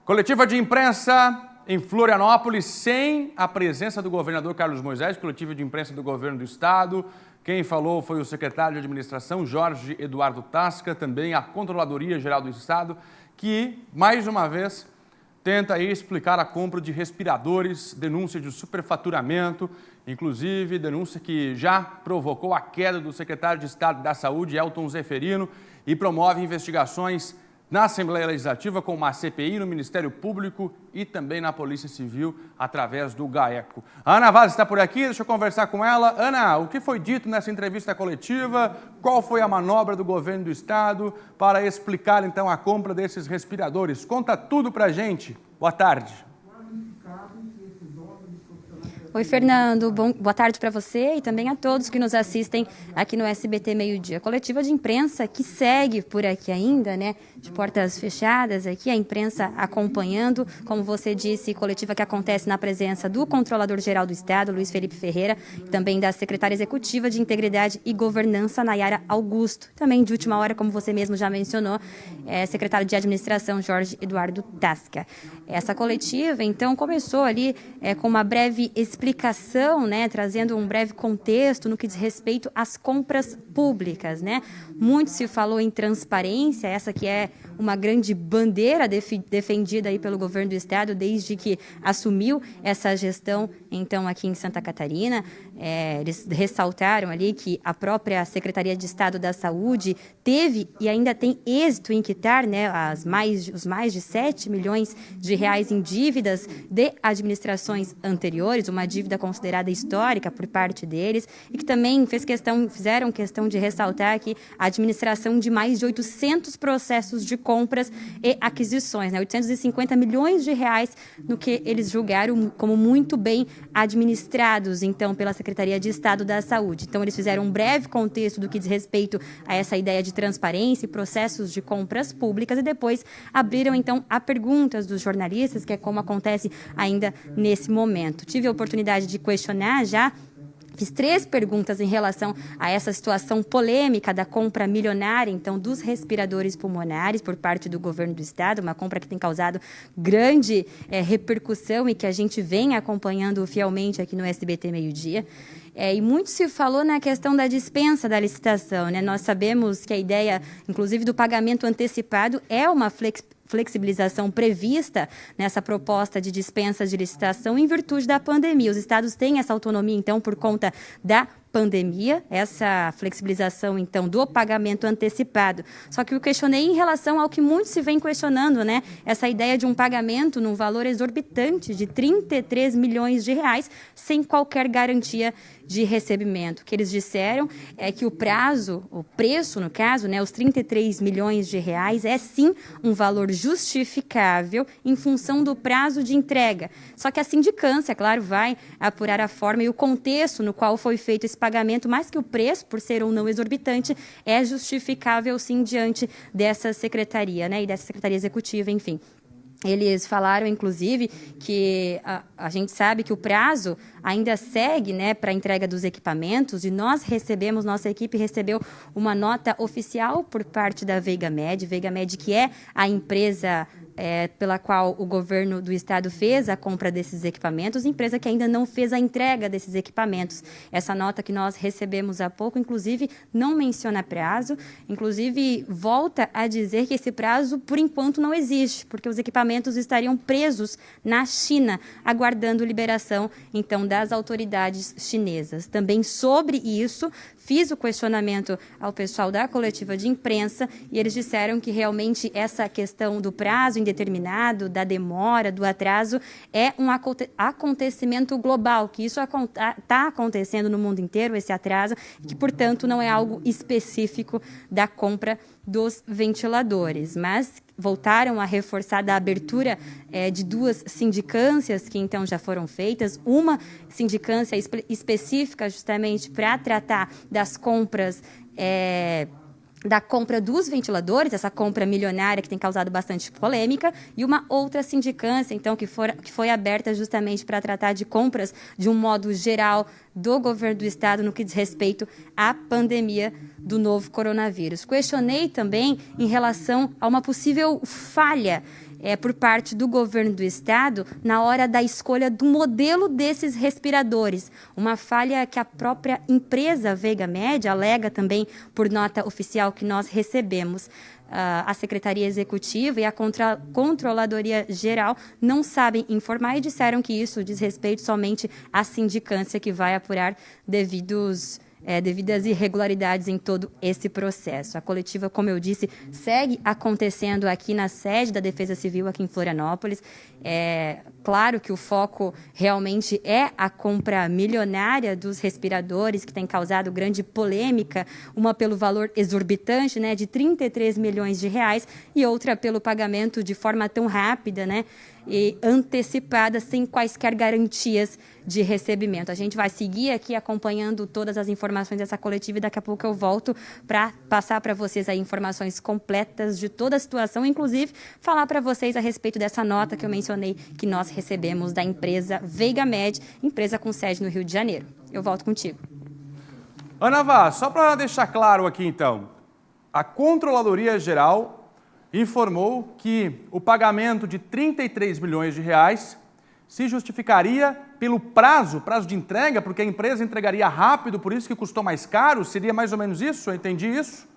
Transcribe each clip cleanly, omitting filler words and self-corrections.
Coletiva de imprensa em Florianópolis, sem a presença do governador Carlos Moisés, coletiva de imprensa do governo do estado. Quem falou foi o secretário de administração, Jorge Eduardo Tasca, também a Controladoria Geral do Estado, que, mais uma vez, tenta aí explicar a compra de respiradores, denúncia de superfaturamento, inclusive denúncia que já provocou a queda do secretário de Estado da Saúde, Elton Zeferino, e promove investigações na Assembleia Legislativa com uma CPI no Ministério Público e também na Polícia Civil através do GAECO. A Ana Vaz está por aqui, deixa eu conversar com ela. Ana, o que foi dito nessa entrevista coletiva? Qual foi a manobra do governo do estado para explicar então a compra desses respiradores? Conta tudo pra gente. Boa tarde. Oi, Fernando. Boa tarde para você e também a todos que nos assistem aqui no SBT Meio-Dia. Coletiva de imprensa que segue por aqui ainda, né? De portas fechadas aqui, a imprensa acompanhando, como você disse, coletiva que acontece na presença do Controlador-Geral do Estado, Luiz Felipe Ferreira, e também da Secretária Executiva de Integridade e Governança, Nayara Augusto. Também de última hora, como você mesmo já mencionou, Secretário de Administração, Jorge Eduardo Tasca. Essa coletiva, então, começou ali com uma breve explicação, né, trazendo um breve contexto no que diz respeito às compras públicas, né? Muito se falou em transparência, essa que é uma grande bandeira defendida aí pelo governo do estado desde que assumiu essa gestão, então, aqui em Santa Catarina. Eles ressaltaram ali que a própria Secretaria de Estado da Saúde teve e ainda tem êxito em quitar, né, os mais de 7 milhões de reais em dívidas de administrações anteriores, uma dívida considerada histórica por parte deles, e que também fizeram questão de ressaltar que a administração de mais de 800 processos de compras e aquisições, né, 850 milhões de reais no que eles julgaram como muito bem administrados, então, pela Secretaria de Estado da Saúde. Então, eles fizeram um breve contexto do que diz respeito a essa ideia de transparência e processos de compras públicas e depois abriram, então, a perguntas dos jornalistas, que é como acontece ainda nesse momento. Tive a oportunidade de questionar já. Fiz 3 perguntas em relação a essa situação polêmica da compra milionária, então, dos respiradores pulmonares por parte do governo do estado, uma compra que tem causado grande repercussão e que a gente vem acompanhando fielmente aqui no SBT Meio-Dia. E muito se falou na questão da dispensa da licitação, né? Nós sabemos que a ideia, inclusive, do pagamento antecipado é uma flexibilização prevista nessa proposta de dispensa de licitação em virtude da pandemia. Os estados têm essa autonomia, então, por conta da pandemia, essa flexibilização, então, do pagamento antecipado. Só que eu questionei em relação ao que muito se vem questionando, né? Essa ideia de um pagamento num valor exorbitante de 33 milhões de reais sem qualquer garantia de recebimento. O que eles disseram é que o preço, no caso, né, os 33 milhões de reais é sim um valor justificável em função do prazo de entrega. Só que a sindicância, claro, vai apurar a forma e o contexto no qual foi feito esse pagamento, mais que o preço, por ser ou não exorbitante, é justificável sim diante dessa secretaria, né, e dessa secretaria executiva, enfim. Eles falaram, inclusive, que a gente sabe que o prazo ainda segue, né, para a entrega dos equipamentos, e nossa equipe recebeu uma nota oficial por parte da VeigaMed, que é a empresa pela qual o governo do estado fez a compra desses equipamentos, empresa que ainda não fez a entrega desses equipamentos. Essa nota que nós recebemos há pouco, inclusive, não menciona prazo, inclusive volta a dizer que esse prazo, por enquanto, não existe, porque os equipamentos estariam presos na China, aguardando liberação, então, das autoridades chinesas. Também sobre isso, fiz o questionamento ao pessoal da coletiva de imprensa e eles disseram que realmente essa questão do prazo indeterminado, da demora, do atraso, é um acontecimento global, que isso está acontecendo no mundo inteiro, esse atraso, e que, portanto, não é algo específico da compra dos ventiladores, mas voltaram a reforçar da abertura de 2 sindicâncias que então já foram feitas, uma sindicância específica justamente para tratar das compras da compra dos ventiladores, essa compra milionária que tem causado bastante polêmica, e uma outra sindicância, então, que foi aberta justamente para tratar de compras de um modo geral do governo do estado no que diz respeito à pandemia do novo coronavírus. Questionei também em relação a uma possível falha por parte do governo do estado na hora da escolha do modelo desses respiradores. Uma falha que a própria empresa Veiga Med alega também por nota oficial que nós recebemos. A Secretaria Executiva e a Controladoria Geral não sabem informar e disseram que isso diz respeito somente à sindicância que vai apurar devidas irregularidades em todo esse processo. A coletiva, como eu disse, segue acontecendo aqui na sede da Defesa Civil, aqui em Florianópolis. Claro que o foco realmente é a compra milionária dos respiradores, que tem causado grande polêmica, uma pelo valor exorbitante, né, de 33 milhões de reais, e outra pelo pagamento de forma tão rápida, né, e antecipada, sem quaisquer garantias de recebimento. A gente vai seguir aqui acompanhando todas as informações dessa coletiva e daqui a pouco eu volto para passar para vocês aí informações completas de toda a situação, inclusive falar para vocês a respeito dessa nota que eu mencionei que nós recebemos da empresa Veiga Med, empresa com sede no Rio de Janeiro. Eu volto contigo. Ana Vaz, só para deixar claro aqui então, a Controladoria Geral informou que o pagamento de 33 milhões de reais se justificaria pelo prazo de entrega, porque a empresa entregaria rápido, por isso que custou mais caro? Seria mais ou menos isso? Eu entendi isso?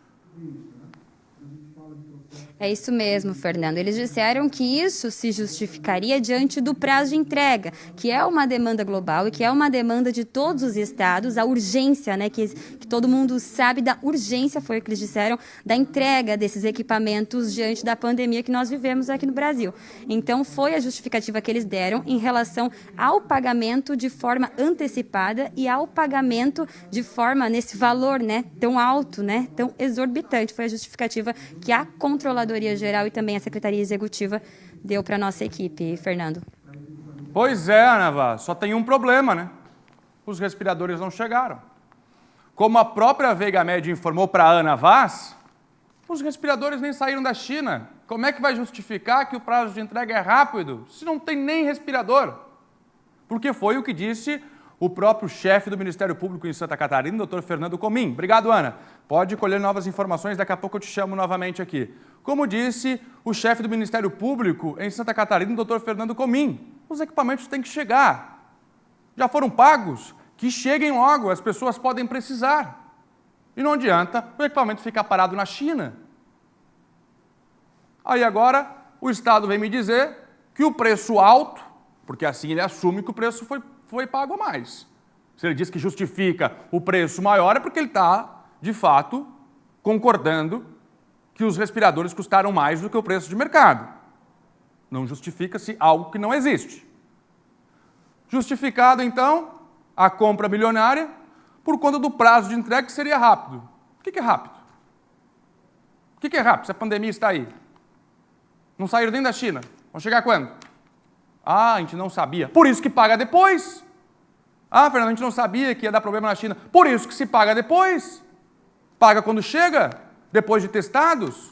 É isso mesmo, Fernando. Eles disseram que isso se justificaria diante do prazo de entrega, que é uma demanda global e que é uma demanda de todos os estados, a urgência, né, que todo mundo sabe da urgência, foi o que eles disseram, da entrega desses equipamentos diante da pandemia que nós vivemos aqui no Brasil. Então, foi a justificativa que eles deram em relação ao pagamento de forma antecipada e ao pagamento de forma, nesse valor, né, tão alto, né, tão exorbitante. Foi a justificativa que a Controladoria Geral e também a Secretaria Executiva deu para a nossa equipe, Fernando. Pois é, Ana Vaz, só tem um problema, né? Os respiradores não chegaram. Como a própria Veiga Med informou para a Ana Vaz, os respiradores nem saíram da China. Como é que vai justificar que o prazo de entrega é rápido se não tem nem respirador? Porque foi o que disse o próprio chefe do Ministério Público em Santa Catarina, doutor Fernando Comim. Obrigado, Ana. Pode colher novas informações, daqui a pouco eu te chamo novamente aqui. Como disse o chefe do Ministério Público em Santa Catarina, doutor Fernando Comim, os equipamentos têm que chegar. Já foram pagos? Que cheguem logo, as pessoas podem precisar. E não adianta o equipamento ficar parado na China. Aí agora o Estado vem me dizer que o preço alto, porque assim ele assume que o preço foi pago a mais. Se ele diz que justifica o preço maior, é porque ele está, de fato, concordando que os respiradores custaram mais do que o preço de mercado. Não justifica-se algo que não existe. Justificado, então, a compra milionária por conta do prazo de entrega que seria rápido. O que é rápido? O que é rápido se a pandemia está aí? Não saíram nem da China. Vão chegar quando? Ah, a gente não sabia. Por isso que paga depois. Ah, Fernando, a gente não sabia que ia dar problema na China. Por isso que se paga depois. Paga quando chega, depois de testados.